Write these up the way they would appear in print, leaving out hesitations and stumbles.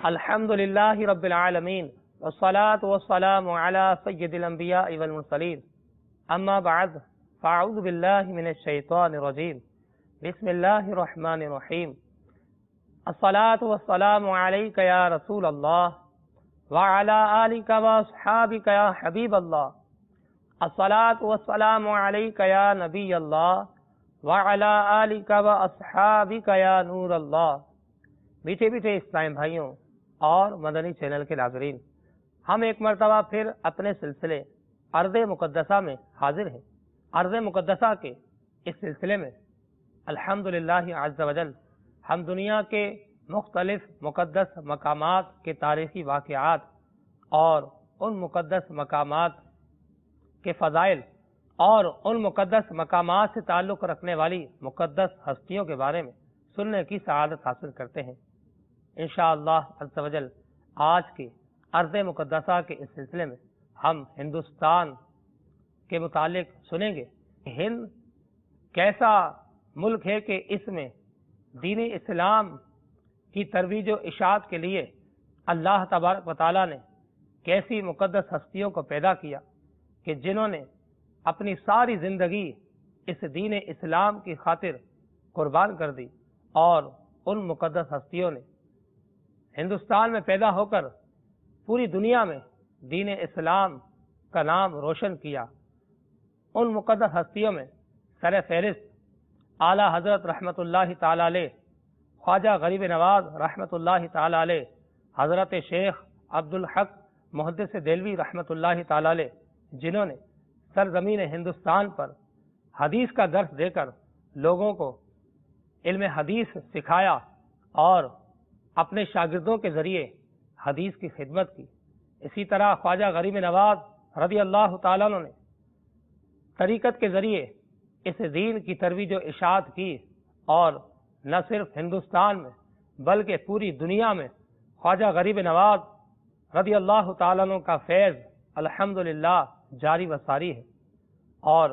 الحمدللہ رب العالمین والصلاة والسلام علی سید الانبیاء والمرسلین اما بعد فاعوذ باللہ من الشیطان الرجیم بسم اللہ الرحمن الرحیم الصلاة والسلام علیک یا رسول اللہ وعلی آلک واصحابک یا حبیب اللہ الصلاة والسلام علیک یا نبی اللہ وعلی آلک واصحابک یا نور اللہ۔ میٹھے میٹھے اسلام بھائیوں اور مدنی چینل کے ناظرین، ہم ایک مرتبہ پھر اپنے سلسلے ارض مقدسہ میں حاضر ہیں۔ ارض مقدسہ کے اس سلسلے میں الحمدللہ عز وجل ہم دنیا کے مختلف مقدس مقامات کے تاریخی واقعات اور ان مقدس مقامات کے فضائل اور ان مقدس مقامات سے تعلق رکھنے والی مقدس ہستیوں کے بارے میں سننے کی سعادت حاصل کرتے ہیں۔ انشاءاللہ عز و جل آج کے ارض مقدسہ کے اس سلسلے میں ہم ہندوستان کے متعلق سنیں گے۔ ہند کیسا ملک ہے کہ اس میں دین اسلام کی ترویج و اشاعت کے لیے اللہ تبارک و تعالیٰ نے کیسی مقدس ہستیوں کو پیدا کیا کہ جنہوں نے اپنی ساری زندگی اس دین اسلام کی خاطر قربان کر دی، اور ان مقدس ہستیوں نے ہندوستان میں پیدا ہو کر پوری دنیا میں دین اسلام کا نام روشن کیا۔ ان مقدس ہستیوں میں سر فہرست اعلیٰ حضرت رحمۃ اللہ تعالی علیہ خواجہ غریب نواز رحمۃ اللہ تعالی علیہ، حضرت شیخ عبدالحق محدث دہلوی رحمۃ اللہ تعالی علیہ، جنہوں نے سرزمین ہندوستان پر حدیث کا درس دے کر لوگوں کو علم حدیث سکھایا اور اپنے شاگردوں کے ذریعے حدیث کی خدمت کی۔ اسی طرح خواجہ غریب نواز رضی اللہ تعالیٰ عنہ نے طریقت کے ذریعے اس دین کی ترویج و اشاعت کی، اور نہ صرف ہندوستان میں بلکہ پوری دنیا میں خواجہ غریب نواز رضی اللہ تعالیٰ عنہ کا فیض الحمدللہ جاری و ساری ہے۔ اور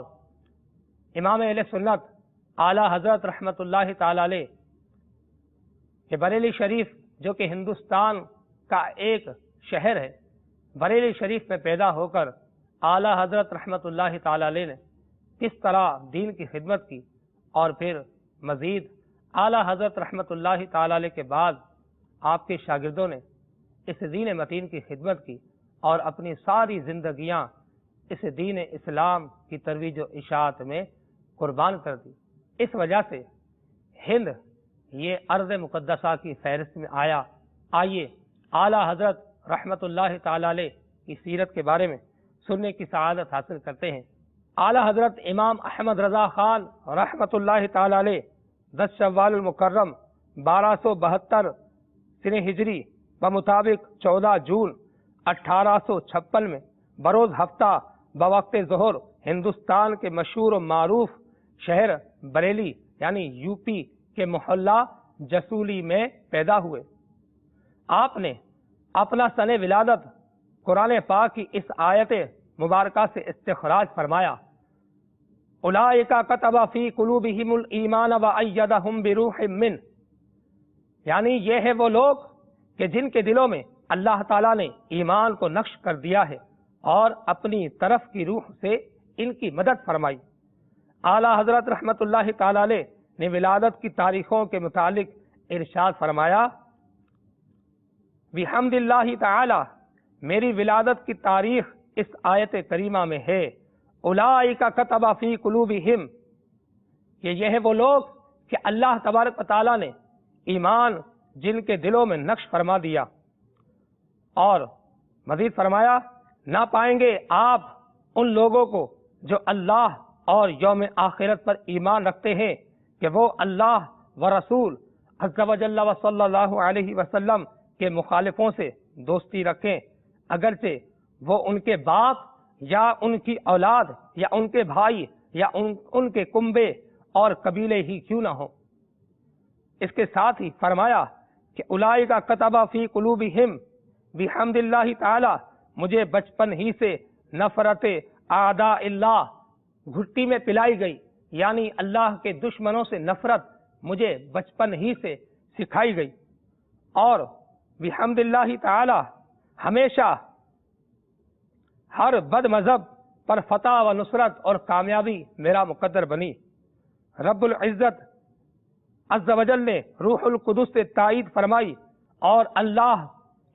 امام اہل سنت اعلیٰ حضرت رحمۃ اللہ تعالی علیہ کہ بریلی شریف جو کہ ہندوستان کا ایک شہر ہے، بریلی شریف میں پیدا ہو کر اعلیٰ حضرت رحمۃ اللہ تعالی علیہ نے کس طرح دین کی خدمت کی، اور پھر مزید اعلیٰ حضرت رحمۃ اللہ تعالی علیہ کے بعد آپ کے شاگردوں نے اس دین متین کی خدمت کی اور اپنی ساری زندگیاں اس دین اسلام کی ترویج و اشاعت میں قربان کر دی۔ اس وجہ سے ہند یہ ارض مقدسہ کی فہرست میں آیا۔ آئیے اعلیٰ حضرت رحمۃ اللہ تعالی علیہ کی سیرت کے بارے میں سننے کی سعادت حاصل کرتے ہیں۔ اعلیٰ حضرت امام احمد رضا خان رحمۃ اللہ تعالی علیہ 10 شوال المکرم 1272 سن ہجری بمطابق 14 جون 1856 میں بروز ہفتہ بوقت ظہر ہندوستان کے مشہور و معروف شہر بریلی یعنی یو پی کے محلہ جسولی میں پیدا ہوئے۔ آپ نے اپنا سن ولادت قرآن پاک کی اس آیت مبارکہ سے استخراج فرمایا، اولئک کتب فی قلوبہم الایمان وایدہم بروح منہ، یعنی یہ ہے وہ لوگ کہ جن کے دلوں میں اللہ تعالیٰ نے ایمان کو نقش کر دیا ہے اور اپنی طرف کی روح سے ان کی مدد فرمائی۔ اعلیٰ حضرت رحمۃ اللہ تعالی علیہ نے ولادت کی تاریخوں کے متعلق ارشاد فرمایا، بحمد اللہ تعالی، میری ولادت کی تاریخ اس آیت کریمہ میں ہے، اولئک کتب فی قلوبہم، کہ یہ ہے وہ لوگ کہ اللہ تبارک و تعالی نے ایمان جن کے دلوں میں نقش فرما دیا۔ اور مزید فرمایا، نہ پائیں گے آپ ان لوگوں کو جو اللہ اور یوم آخرت پر ایمان رکھتے ہیں کہ وہ اللہ و رسول عز و جل و صلی اللہ علیہ وسلم کے مخالفوں سے دوستی رکھیں، اگرچہ وہ ان کے باپ یا ان کی اولاد یا ان کے بھائی یا ان کے کنبے اور قبیلے ہی کیوں نہ ہوں۔ اس کے ساتھ ہی فرمایا کہ اولئک کتب فی قلوبہم بحمد اللہ تعالی، مجھے بچپن ہی سے نفرت اعداء اللہ گھٹی میں پلائی گئی، یعنی اللہ کے دشمنوں سے نفرت مجھے بچپن ہی سے سکھائی گئی، اور بحمد اللہ تعالی ہمیشہ ہر بد مذہب پر فتح و نصرت اور کامیابی میرا مقدر بنی۔ رب العزت عز و جل نے روح القدس سے تائید فرمائی، اور اللہ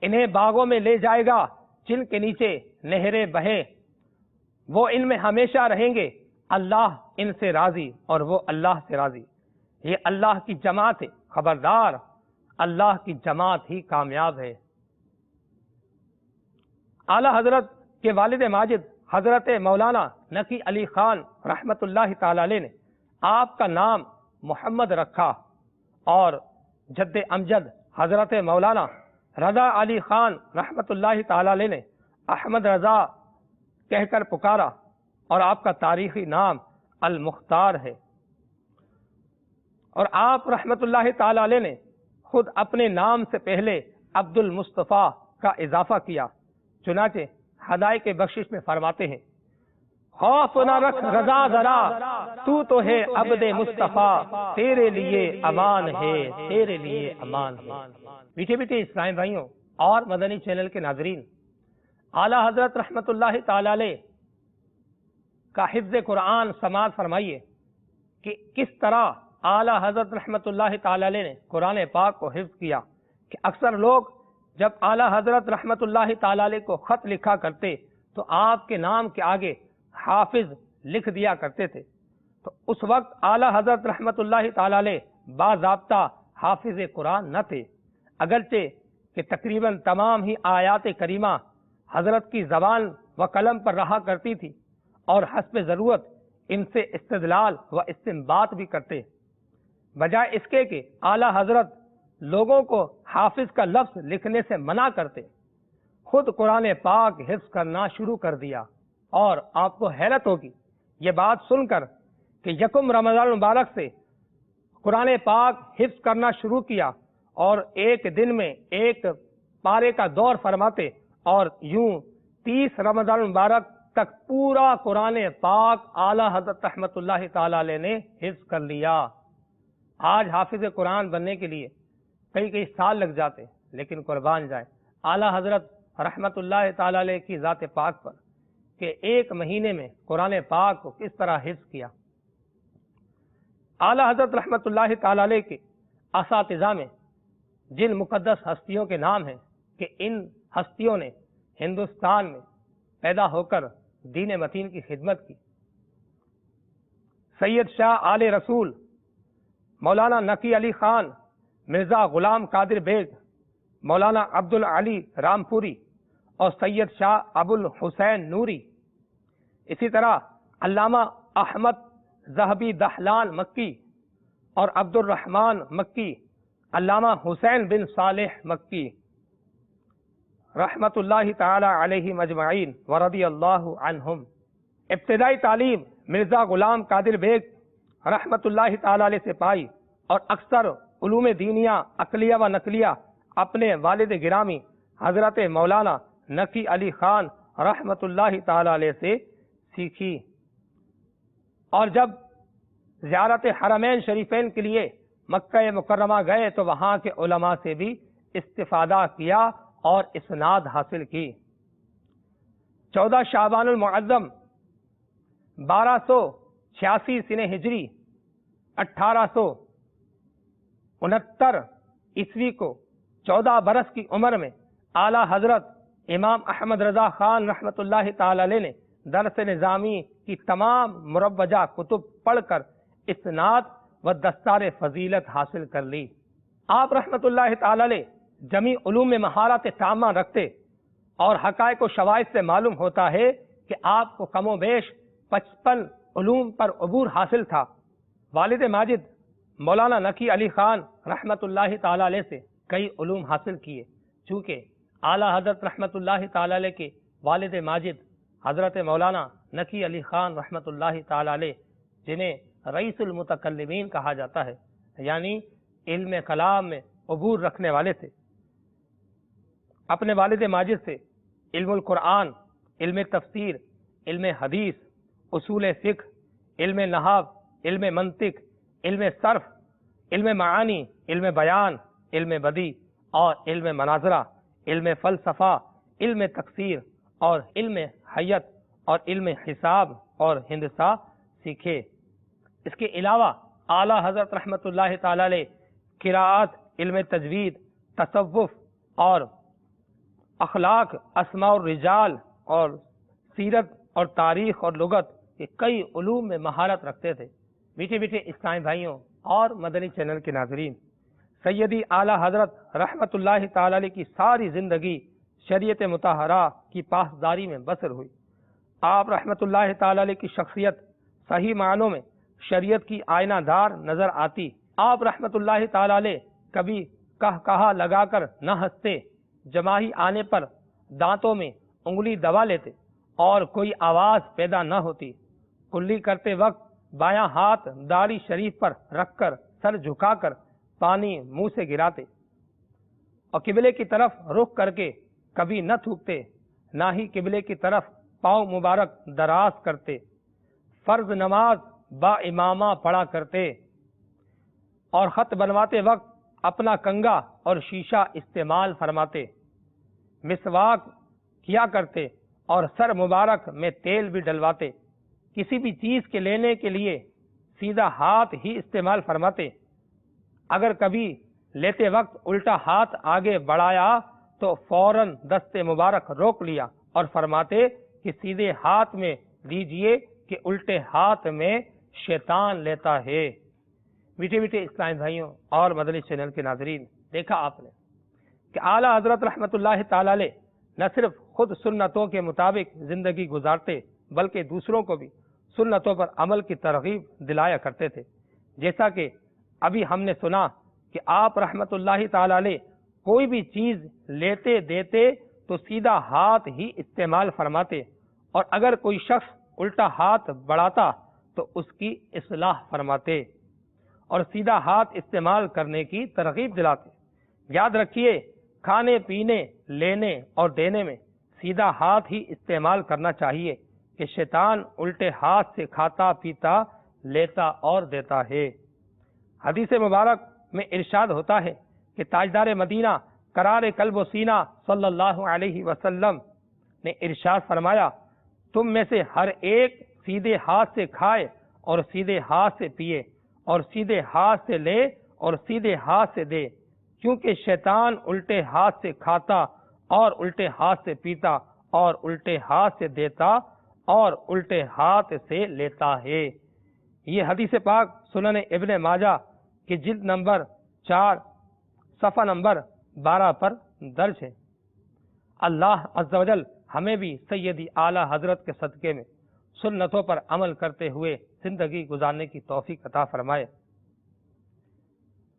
انہیں باغوں میں لے جائے گا جن کے نیچے نہریں بہیں، وہ ان میں ہمیشہ رہیں گے، اللہ ان سے راضی اور وہ اللہ سے راضی۔ یہ اللہ کی جماعت ہے، خبردار اللہ کی جماعت ہی کامیاب ہے۔ اعلی حضرت کے والد ماجد حضرت مولانا نقی علی خان رحمت اللہ تعالی علیہ نے آپ کا نام محمد رکھا، اور جد امجد حضرت مولانا رضا علی خان رحمت اللہ تعالی علیہ نے احمد رضا کہہ کر پکارا، اور آپ کا تاریخی نام المختار ہے۔ اور آپ رحمت اللہ تعالی علیہ نے خود اپنے نام سے پہلے عبد المصطفیٰ کا اضافہ کیا، چنانچہ ہدایت بخشش میں فرماتے ہیں، خوف نہ رکھ رضا ذرا، تو ہے عبد مصطفیٰ، تیرے لیے امان ہے، تیرے لیے امان ہے۔ میٹھے میٹھے اسلام بھائیوں اور مدنی چینل کے ناظرین، اعلی حضرت رحمت اللہ تعالی علیہ کا حفظ قرآن سماعت فرمائیے کہ کس طرح اعلی حضرت رحمت اللہ تعالی علیہ نے قرآن پاک کو حفظ کیا، کہ اکثر لوگ جب اعلی حضرت رحمت اللہ تعالی علیہ کو خط لکھا کرتے تو آپ کے نام کے آگے حافظ لکھ دیا کرتے تھے، تو اس وقت اعلی حضرت رحمت اللہ تعالی علیہ باضابطہ حافظ قرآن نہ تھے، اگرچہ کہ تقریباً تمام ہی آیات کریمہ حضرت کی زبان و قلم پر رہا کرتی تھی، اور حسب ضرورت ان سے استدلال و استنباط بھی کرتے، بجائے اس کے کہ اعلی حضرت لوگوں کو حافظ کا لفظ لکھنے سے منع کرتے، خود قرآن پاک حفظ کرنا شروع کر دیا۔ اور آپ کو حیرت ہوگی یہ بات سن کر کہ یکم رمضان المبارک سے قرآن پاک حفظ کرنا شروع کیا، اور ایک دن میں ایک پارے کا دور فرماتے، اور یوں 30 رمضان المبارک تک پورا قرآن پاک اعلی حضرت رحمت اللہ تعالی علیہ نے حفظ کر لیا۔ آج حافظ قرآن بننے کے لیے کئی سال لگ جاتے، لیکن قربان جائے اعلی حضرت رحمت اللہ تعالی علیہ کی ذات پاک پر کہ ایک مہینے میں قرآن پاک کو کس طرح حفظ کیا۔ اعلی حضرت رحمت اللہ تعالی علیہ کے اساتذہ میں جن مقدس ہستیوں کے نام ہیں کہ ان ہستیوں نے ہندوستان میں پیدا ہو کر دین متین کی خدمت کی، سید شاہ آل رسول مولانا نقی علی خان، مرزا غلام قادر بیگ، مولانا عبد العلی رامپوری، اور سید شاہ ابو الحسین نوری، اسی طرح علامہ احمد ذہبی دہلان مکی اور عبد الرحمن مکی، علامہ حسین بن صالح مکی رحمت اللہ تعالی علیہ مجمعین ورضی اللہ عنہم۔ ابتدائی تعلیم مرزا غلام قادر بیگ رحمت اللہ تعالی علیہ سے پائی، اور اکثر علوم دینیہ عقلیہ و نقلیہ اپنے والد گرامی حضرت مولانا نقی علی خان رحمت اللہ تعالی علیہ سے سیکھی، اور جب زیارت حرمین شریفین کے لیے مکہ مکرمہ گئے تو وہاں کے علماء سے بھی استفادہ کیا اور اسناد حاصل کی۔ 14 شعبان المعظم 1286 سنہ ہجری 1869 عیسوی کو 14 برس کی عمر میں اعلی حضرت امام احمد رضا خان رحمت اللہ تعالی علیہ نے درس نظامی کی تمام مروجہ کتب پڑھ کر اسناد و دستار فضیلت حاصل کر لی۔ آپ رحمت اللہ تعالی علیہ جمی علوم میں مہارت تامہ رکھتے، اور حقائق و شواہد سے معلوم ہوتا ہے کہ آپ کو کم و بیش 55 علوم پر عبور حاصل تھا۔ والد ماجد مولانا نقی علی خان رحمت اللہ تعالی علیہ سے کئی علوم حاصل کیے، چونکہ اعلی حضرت رحمت اللہ تعالی علیہ کے والد ماجد حضرت مولانا نقی علی خان رحمت اللہ تعالی علیہ، جنہیں رئیس المتکلمین کہا جاتا ہے، یعنی علم کلام میں عبور رکھنے والے تھے، اپنے والد ماجد سے علم القرآن، علم تفسیر، علم حدیث، اصول فقہ، علم نحو، علم منطق، علم صرف، علم معانی، علم بیان، علم بدی اور علم مناظرہ، علم فلسفہ، علم تکثیر اور علم حیت اور علم حساب اور ہندسہ سیکھے۔ اس کے علاوہ اعلیٰ حضرت رحمۃ اللہ تعالی علیہ قراءت، علم تجوید، تصوف اور اخلاق، اسماء الرجال اور سیرت اور تاریخ اور لغت کے کئی علوم میں مہارت رکھتے تھے۔ میٹھے میٹھے اسلامی بھائیوں اور مدنی چینل کے ناظرین، سیدی اعلیٰ حضرت رحمۃ اللہ تعالی علیہ کی ساری زندگی شریعت مطہرہ کی پاسداری میں بسر ہوئی۔ آپ رحمۃ اللہ تعالی علیہ کی شخصیت صحیح معنوں میں شریعت کی آئینہ دار نظر آتی۔ آپ رحمۃ اللہ تعالی علیہ کبھی کہا لگا کر نہ ہنستے، جماہی آنے پر دانتوں میں انگلی دبا لیتے اور کوئی آواز پیدا نہ ہوتی۔ کلی کرتے وقت بایاں ہاتھ داڑھی شریف پر رکھ کر سر جھکا کر پانی منہ سے گراتے اور قبلے کی طرف رخ کر کے کبھی نہ تھوکتے، نہ ہی قبلے کی طرف پاؤں مبارک دراز کرتے۔ فرض نماز با امامہ پڑھا کرتے اور خط بنواتے وقت اپنا کنگا اور شیشہ استعمال فرماتے۔ مسواک کیا کرتے اور سر مبارک میں تیل بھی ڈلواتے۔ کسی بھی چیز کے لینے کے لیے سیدھا ہاتھ ہی استعمال فرماتے۔ اگر کبھی لیتے وقت الٹا ہاتھ آگے بڑھایا تو فوراً دست مبارک روک لیا اور فرماتے کہ سیدھے ہاتھ میں لیجئے کہ الٹے ہاتھ میں شیطان لیتا ہے۔ میٹھے میٹھے اسلامی بھائیوں اور مدنی چینل کے ناظرین، دیکھا آپ نے کہ اعلیٰ حضرت رحمۃ اللہ تعالی علیہ نہ صرف خود سنتوں کے مطابق زندگی گزارتے بلکہ دوسروں کو بھی سنتوں پر عمل کی ترغیب دلایا کرتے تھے۔ جیسا کہ ابھی ہم نے سنا کہ آپ رحمۃ اللہ تعالی علیہ کوئی بھی چیز لیتے دیتے تو سیدھا ہاتھ ہی استعمال فرماتے، اور اگر کوئی شخص الٹا ہاتھ بڑھاتا تو اس کی اصلاح فرماتے اور سیدھا ہاتھ استعمال کرنے کی ترغیب دلاتے۔ یاد رکھیے، کھانے پینے، لینے اور دینے میں سیدھا ہاتھ ہی استعمال کرنا چاہیے کہ شیطان الٹے ہاتھ سے کھاتا پیتا، لیتا اور دیتا ہے۔ حدیث مبارک میں ارشاد ہوتا ہے کہ تاجدار مدینہ قرار قلب و سینہ صلی اللہ علیہ وسلم نے ارشاد فرمایا، تم میں سے ہر ایک سیدھے ہاتھ سے کھائے اور سیدھے ہاتھ سے پیے اور سیدھے ہاتھ سے لے اور سیدھے ہاتھ سے دے، کیونکہ شیطان الٹے ہاتھ سے کھاتا اور الٹے ہاتھ سے پیتا اور الٹے ہاتھ سے دیتا اور الٹے ہاتھ سے لیتا ہے۔ یہ حدیث پاک سنن ابن ماجہ کی جلد نمبر 4 صفحہ نمبر 12 پر درج ہے۔ اللہ عز و جل ہمیں بھی سیدی اعلیٰ حضرت کے صدقے میں سنتوں پر عمل کرتے ہوئے زندگی گزارنے کی توفیق عطا فرمائے۔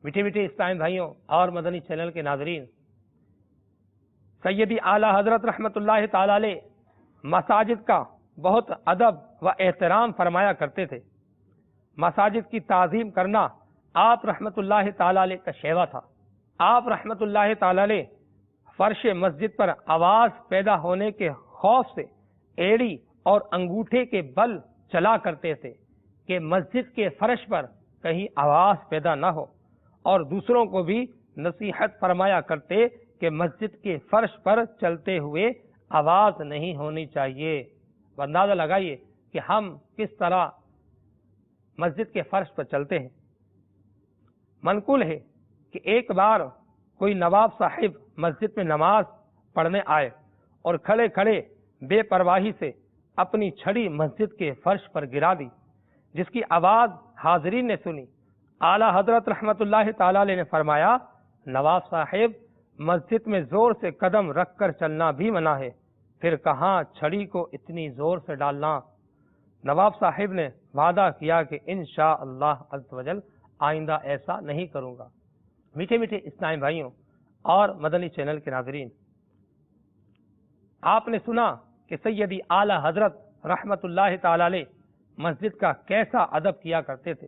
میٹھے میٹھے اسلامی بھائیوں اور مدنی چینل کے ناظرین، سیدی اعلیٰ حضرت رحمۃ اللہ تعالی علیہ مساجد کا بہت ادب و احترام فرمایا کرتے تھے۔ مساجد کی تعظیم کرنا آپ رحمۃ اللہ تعالی علیہ کا شیوا تھا۔ آپ رحمۃ اللہ تعالی علیہ فرش مسجد پر آواز پیدا ہونے کے خوف سے ایڑی اور انگوٹھے کے بل چلا کرتے تھے کہ مسجد کے فرش پر کہیں آواز پیدا نہ ہو، اور دوسروں کو بھی نصیحت فرمایا کرتے کہ مسجد کے فرش پر چلتے ہوئے آواز نہیں ہونی چاہیے۔ اندازہ لگائیے کہ ہم کس طرح مسجد کے فرش پر چلتے ہیں۔ منقول ہے کہ ایک بار کوئی نواب صاحب مسجد میں نماز پڑھنے آئے اور کھڑے کھڑے بے پرواہی سے اپنی چھڑی مسجد کے فرش پر گرا دی، جس کی آواز حاضرین نے سنی۔ اعلیٰ حضرت رحمۃ اللہ تعالی علیہ نے فرمایا، نواب صاحب، مسجد میں زور سے قدم رکھ کر چلنا بھی منع ہے، پھر کہاں چھڑی کو اتنی زور سے ڈالنا۔ نواب صاحب نے وعدہ کیا کہ انشاءاللہ عز و جل آئندہ ایسا نہیں کروں گا۔ میٹھے میٹھے اسلامی بھائیوں اور مدنی چینل کے ناظرین، آپ نے سنا کہ سیدی اعلیٰ حضرت رحمۃ اللہ تعالی علیہ مسجد کا کیسا ادب کیا کرتے تھے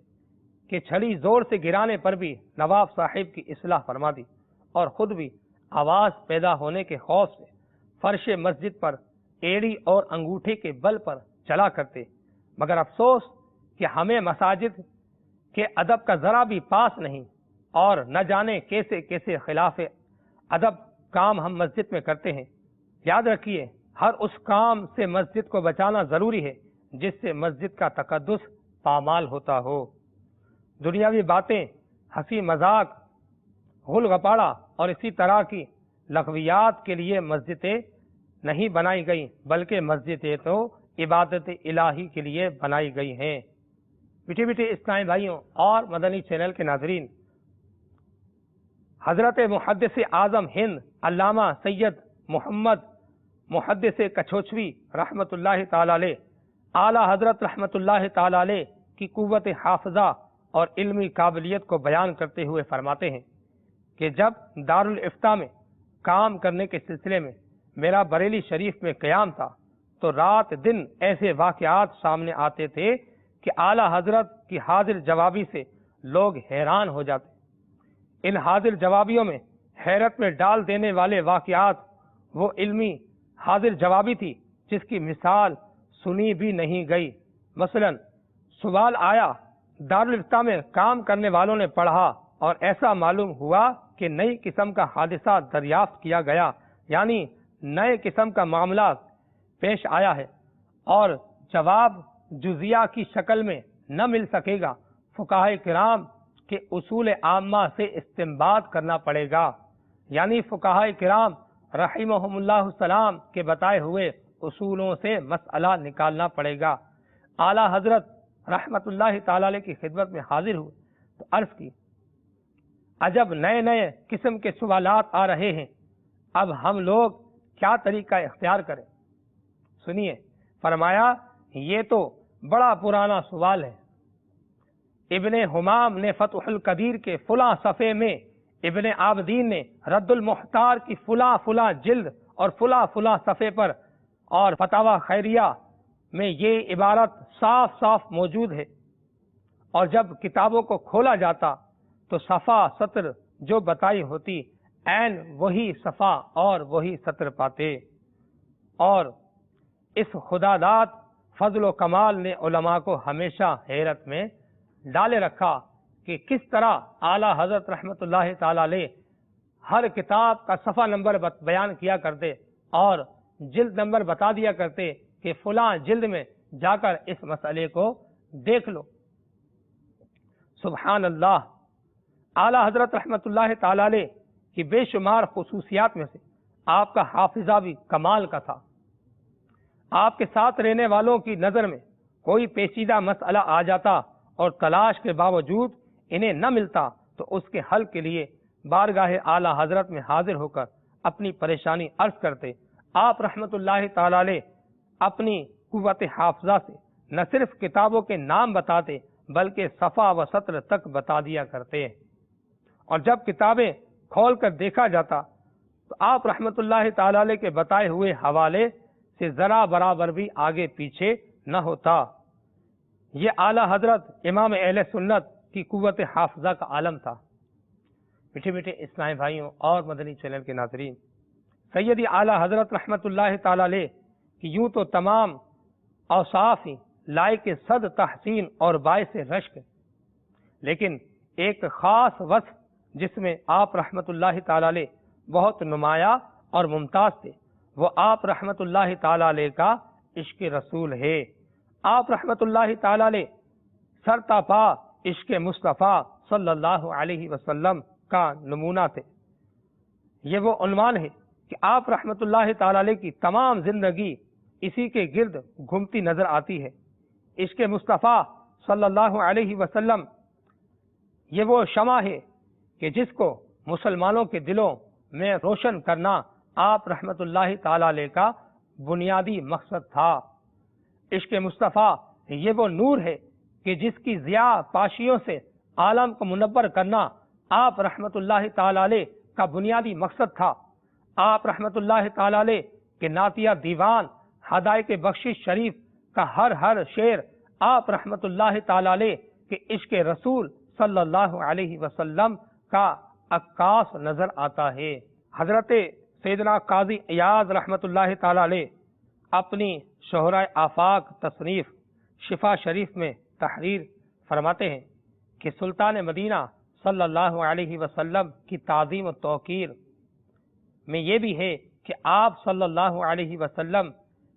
کہ چھڑی زور سے گرانے پر بھی نواب صاحب کی اصلاح فرما دی، اور خود بھی آواز پیدا ہونے کے خوف سے فرش مسجد پر ایڑی اور انگوٹھے کے بل پر چلا کرتے۔ مگر افسوس کہ ہمیں مساجد کے ادب کا ذرا بھی پاس نہیں۔ اور نہ جانے کیسے کیسے خلاف ادب کام ہم مسجد میں کرتے ہیں۔ یاد رکھیے ہر اس کام سے مسجد کو بچانا ضروری ہے جس سے مسجد کا تقدس پامال ہوتا ہو۔ دنیاوی باتیں، ہنسی مذاق، غل غپاڑا اور اسی طرح کی لغویات کے لیے مسجدیں نہیں بنائی گئی، بلکہ مسجدیں تو عبادت الہی کے لیے بنائی گئی ہیں۔ میٹھے میٹھے اسلامی بھائیوں اور مدنی چینل کے ناظرین، حضرت محدث اعظم ہند علامہ سید محمد محدث کچھوچوی رحمۃ اللہ تعالی علیہ، اعلیٰ حضرت رحمۃ اللہ تعالی علیہ کی قوت حافظہ اور علمی قابلیت کو بیان کرتے ہوئے فرماتے ہیں کہ جب دارالافتاء میں کام کرنے کے سلسلے میں میرا بریلی شریف میں قیام تھا تو رات دن ایسے واقعات سامنے آتے تھے کہ اعلیٰ حضرت کی حاضر جوابی سے لوگ حیران ہو جاتے۔ ان حاضر جوابیوں میں حیرت میں ڈال دینے والے واقعات وہ علمی حاضر جوابی تھی جس کی مثال سنی بھی نہیں گئی۔ مثلا سوال آیا، دارالافتاء میں کام کرنے والوں نے پڑھا اور ایسا معلوم ہوا کہ نئی قسم کا حادثہ دریافت کیا گیا، یعنی نئے قسم کا معاملہ پیش آیا ہے اور جواب جزیہ کی شکل میں نہ مل سکے گا، فقہائے کرام کے اصول عامہ سے استنباط کرنا پڑے گا، یعنی فقہائے کرام رحمہم اللہ السلام کے بتائے ہوئے اصولوں سے مسئلہ نکالنا پڑے گا۔ اعلیٰ حضرت رحمت اللہ تعالی علیہ کی خدمت میں حاضر ہوئے تو عرض کی، عجب نئے نئے قسم کے سوالات آ رہے ہیں، اب ہم لوگ کیا طریقہ اختیار کریں؟ سنیے، فرمایا یہ تو بڑا پرانا سوال ہے۔ ابن حمام نے فتح القدیر کے فلاں صفحے میں، ابن عابدین نے رد المحتار کی فلاں فلاں جلد اور فلاں فلاں صفحے پر، اور فتاوی خیریہ میں یہ عبارت صاف صاف موجود ہے، اور جب کتابوں کو کھولا جاتا تو صفحہ سطر جو بتائی ہوتی عین وہی صفحہ اور وہی سطر پاتے۔ اور اس خداداد فضل و کمال نے علماء کو ہمیشہ حیرت میں ڈالے رکھا کہ کس طرح اعلیٰ حضرت رحمت اللہ تعالی علیہ ہر کتاب کا صفحہ نمبر بیان کیا کرتے اور جلد نمبر بتا دیا کرتے کہ فلاں جلد میں جا کر اس مسئلے کو دیکھ لو۔ سبحان اللہ، اعلیٰ حضرت رحمت اللہ تعالی علیہ کی بے شمار خصوصیات میں سے آپ کا حافظہ بھی کمال کا تھا۔ آپ کے ساتھ رہنے والوں کی نظر میں کوئی پیچیدہ مسئلہ آ جاتا اور تلاش کے باوجود انہیں نہ ملتا تو اس کے حل کے لیے بارگاہ اعلیٰ حضرت میں حاضر ہو کر اپنی پریشانی عرض کرتے۔ آپ رحمت اللہ تعالی علیہ اپنی قوت حافظہ سے نہ صرف کتابوں کے نام بتاتے بلکہ صفحہ و سطر تک بتا دیا کرتے، اور جب کتابیں کھول کر دیکھا جاتا تو آپ رحمت اللہ تعالی علیہ کے بتائے ہوئے حوالے سے ذرا برابر بھی آگے پیچھے نہ ہوتا۔ یہ اعلیٰ حضرت امام اہل سنت کی قوت حافظہ کا عالم تھا۔ میٹھے میٹھے اسلامی بھائیوں اور مدنی چینل کے ناظرین، سیدی اعلیٰ حضرت رحمت اللہ تعالی علیہ کی یوں تو تمام اوصاف ہی لائق صد تحسین اور باعث رشک، لیکن ایک خاص وصف جس میں آپ رحمت اللہ تعالی علیہ بہت نمایاں اور ممتاز تھے، وہ آپ رحمت اللہ تعالی علیہ کا عشق رسول ہے۔ آپ رحمت اللہ تعالی علیہ سرتا پا عشق مصطفیٰ صلی اللہ علیہ وسلم کا نمونہ تھے۔ یہ وہ عنوان ہے کہ آپ رحمت اللہ تعالی علیہ کی تمام زندگی اسی کے گرد گھومتی نظر آتی ہے۔ عشق مصطفیٰ صلی اللہ علیہ وسلم یہ وہ شمع ہے کہ جس کو مسلمانوں کے دلوں میں روشن کرنا آپ رحمت اللہ تعالی علیہ کا بنیادی مقصد تھا۔ عشق مصطفیٰ یہ وہ نور ہے کہ جس کی ضیاء پاشیوں سے عالم کو منور کرنا آپ رحمت اللہ تعالی علیہ کا بنیادی مقصد تھا۔ آپ رحمت اللہ تعالی علیہ کے نعتیہ دیوان ہدایت بخشش شریف کا ہر شعر آپ رحمت اللہ تعالی علیہ کے عشق رسول صلی اللہ علیہ وسلم کا عکاس نظر آتا ہے۔ حضرت سیدنا قاضی ایاض رحمت اللہ تعالی علیہ اپنی شہرۂ آفاق تصنیف شفا شریف میں تحریر فرماتے ہیں کہ سلطان مدینہ صلی اللہ علیہ وسلم کی تعظیم و توقیر میں یہ بھی ہے کہ آپ صلی اللہ علیہ وسلم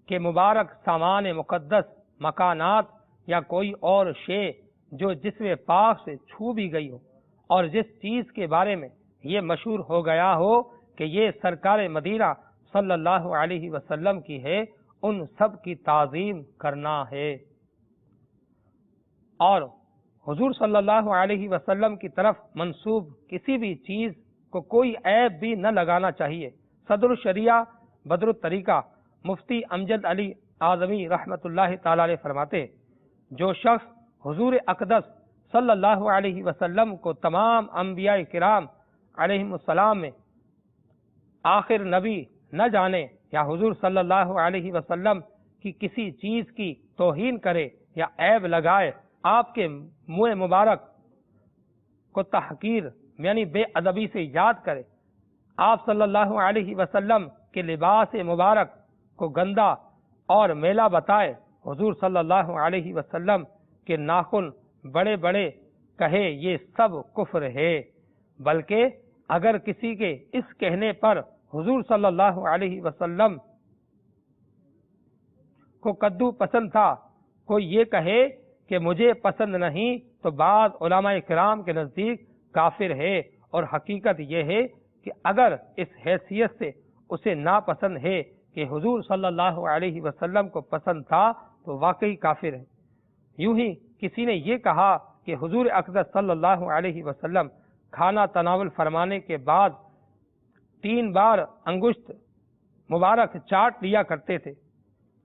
کے مبارک سامان مقدس، مکانات یا کوئی اور شے جو جسم پاک سے چھو بھی گئی ہو اور جس چیز کے بارے میں یہ مشہور ہو گیا ہو کہ یہ سرکار مدینہ صلی اللہ علیہ وسلم کی ہے، ان سب کی تعظیم کرنا ہے۔ اور حضور صلی اللہ علیہ وسلم کی طرف منسوب کسی بھی چیز کو کوئی عیب بھی نہ لگانا چاہیے۔ صدر الشریعہ بدر الطریقہ مفتی امجد علی اعظمی رحمۃ اللہ تعالی علیہ فرماتے، جو شخص حضور اقدس صلی اللہ علیہ وسلم کو تمام انبیاء کرام علیہم السلام میں آخر نبی نہ جانے یا حضور صلی اللہ علیہ وسلم کی کسی چیز کی توہین کرے یا عیب لگائے، آپ کے منہ مبارک کو تحقیر یعنی بے ادبی سے یاد کرے، آپ صلی اللہ علیہ وسلم کے لباس مبارک کو گندا اور میلا بتائے، حضور صلی اللہ علیہ وسلم کے ناخن بڑے بڑے کہے، یہ سب کفر ہے۔ بلکہ اگر کسی کے اس کہنے پر حضور صلی اللہ علیہ وسلم کو کدو پسند تھا، کوئی یہ کہے کہ مجھے پسند نہیں، تو بعض علماء کرام کے نزدیک کافر ہے، اور حقیقت یہ ہے کہ اگر اس حیثیت سے اسے ناپسند ہے کہ حضور صلی اللہ علیہ وسلم کو پسند تھا تو واقعی کافر ہے۔ یوں ہی کسی نے یہ کہا کہ حضور اقدس صلی اللہ علیہ وسلم کھانا تناول فرمانے کے بعد 3 بار انگشت مبارک چاٹ لیا کرتے تھے،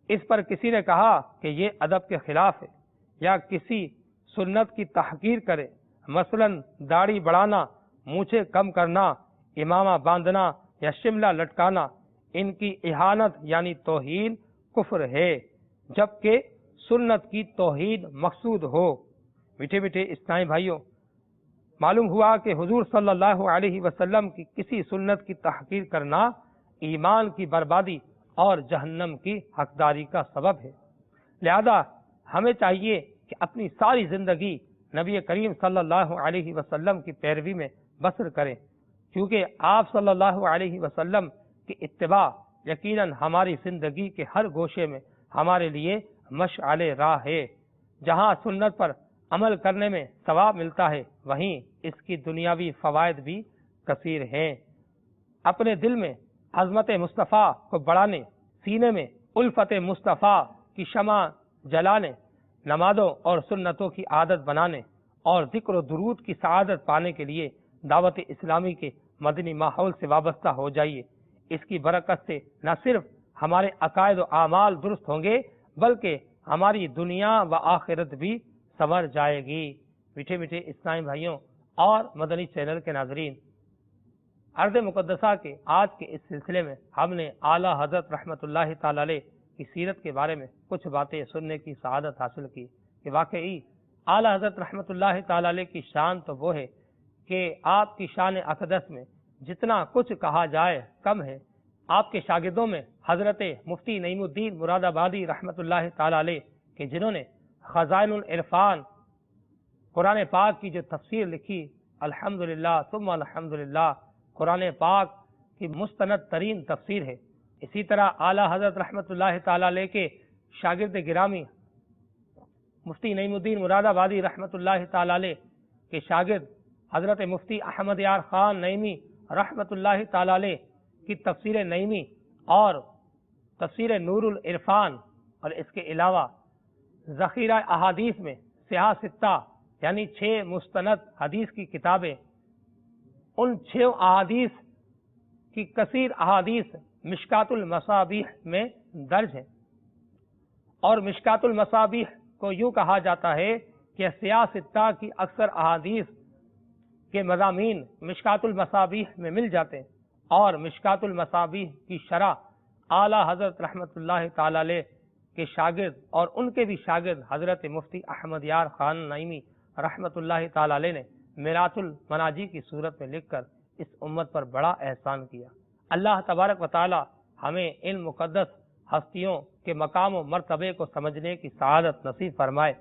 اس پر کسی نے کہا کہ یہ ادب کے خلاف ہے، یا کسی سنت کی تحقیر کرے، مثلا داڑھی بڑھانا، مونچھیں کم کرنا، امامہ باندھنا یا شملہ لٹکانا، ان کی اہانت یعنی توہین کفر ہے، جبکہ سنت کی توہین مقصود ہو۔ میٹھے میٹھے اسلامی بھائیوں، معلوم ہوا کہ حضور صلی اللہ علیہ وسلم کی کسی سنت کی تحقیر کرنا ایمان کی بربادی اور جہنم کی حقداری کا سبب ہے۔ لہذا ہمیں چاہیے کہ اپنی ساری زندگی نبی کریم صلی اللہ علیہ وسلم کی پیروی میں بسر کریں، کیونکہ آپ صلی اللہ علیہ وسلم کی اتباع یقیناً ہماری زندگی کے ہر گوشے میں ہمارے لیے مشعل راہ ہے۔ جہاں سنت پر عمل کرنے میں ثواب ملتا ہے، وہیں اس کی دنیاوی فوائد بھی کثیر ہیں۔ اپنے دل میں عظمت مصطفیٰ کو بڑھانے، سینے میں الفت مصطفیٰ کی شمع جلانے، نمازوں اور سنتوں کی عادت بنانے اور ذکر و درود کی سعادت پانے کے لیے دعوت اسلامی کے مدنی ماحول سے وابستہ ہو جائیے۔ اس کی برکت سے نہ صرف ہمارے عقائد و اعمال درست ہوں گے، بلکہ ہماری دنیا و آخرت بھی سنور جائے گی۔ میٹھے میٹھے اسلامی بھائیوں اور مدنی چینل کے ناظرین، ارض مقدسہ کے آج کے اس سلسلے میں ہم نے اعلیٰ حضرت رحمۃ اللہ تعالی علیہ کی سیرت کے بارے میں کچھ باتیں سننے کی سعادت حاصل کی کہ واقعی اعلیٰ حضرت رحمۃ اللہ تعالی علیہ کی شان تو وہ ہے کہ آپ کی شان اقدس میں جتنا کچھ کہا جائے کم ہے۔ آپ کے شاگردوں میں حضرت مفتی نعیم الدین مراد آبادی رحمۃ اللہ تعالی علیہ کہ جنہوں نے خزائن العرفان قرآن پاک کی جو تفسیر لکھی، الحمدللہ ثم الحمدللہ، قرآن پاک کی مستند ترین تفسیر ہے۔ اسی طرح اعلیٰ حضرت رحمۃ اللہ تعالی علیہ کے شاگرد گرامی مفتی نعیم الدین مراد آبادی رحمۃ اللہ تعالی علیہ کے شاگرد حضرت مفتی احمد یار خان نعیمی رحمۃ اللہ تعالی علیہ کی تفسیر نعیمی اور تفسیر نور العرفان، اور اس کے علاوہ ذخیرہ احادیث میں سیاہ ستہ یعنی 6 مستند حدیث کی کتابیں، ان 6 احادیث کی کثیر احادیث مشکات المصابیح میں درج ہیں، اور مشکات المصابیح کو یوں کہا جاتا ہے کہ سیاہ ستہ کی اکثر احادیث کے مضامین مشکات المصابیح میں مل جاتے ہیں، اور مشکات المصابیح کی شرح اعلیٰ حضرت رحمۃ اللہ تعالی علیہ کے شاگرد اور ان کے بھی شاگرد حضرت مفتی احمد یار خان نعیمی رحمۃ اللہ تعالی علیہ نے میرات المناجی کی صورت میں لکھ کر اس امت پر بڑا احسان کیا۔ اللہ تبارک و تعالی ہمیں ان مقدس ہستیوں کے مقام و مرتبے کو سمجھنے کی سعادت نصیب فرمائے،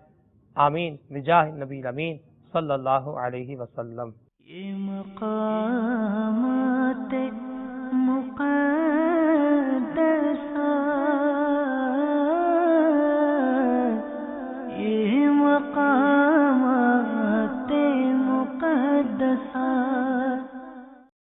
آمین بجاہ نبی الامین صلی اللہ علیہ وسلم۔ یہ مقام